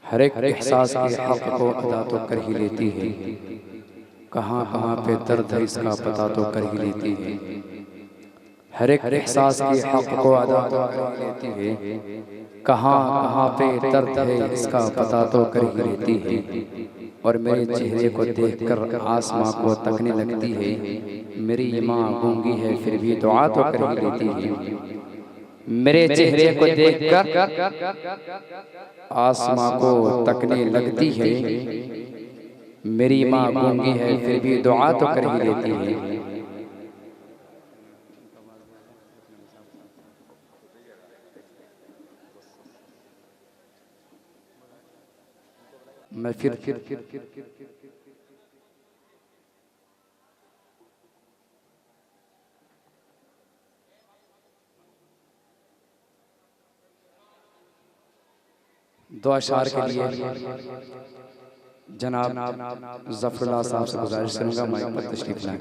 हर एक एहसास के हक़ को अदा तो कर ही लेती है, कहाँ कहाँ पे दर्द है इसका पता तो कर ही लेती है। हर एक एहसास के हक़ को अदा तो कर ही लेती है, कहाँ कहाँ पे दर्द है इसका पता तो कर ही लेती है। और मेरे चेहरे को देखकर आसमां को तकने लगती है, मेरी माँ गूंगी है फिर भी दुआ तो कर ही लेती है। मेरे चेहरे को देखकर आसमां को तकने लगती है, मेरी माँ गूंगी है फिर भी दुआ तो कर ही लेती है। मैं फिर दो अशार के लिए जनाब ज़फ़रुल्लाह साहब से गुजारिश करूंगा, माइक पर तशरीफ लाएं।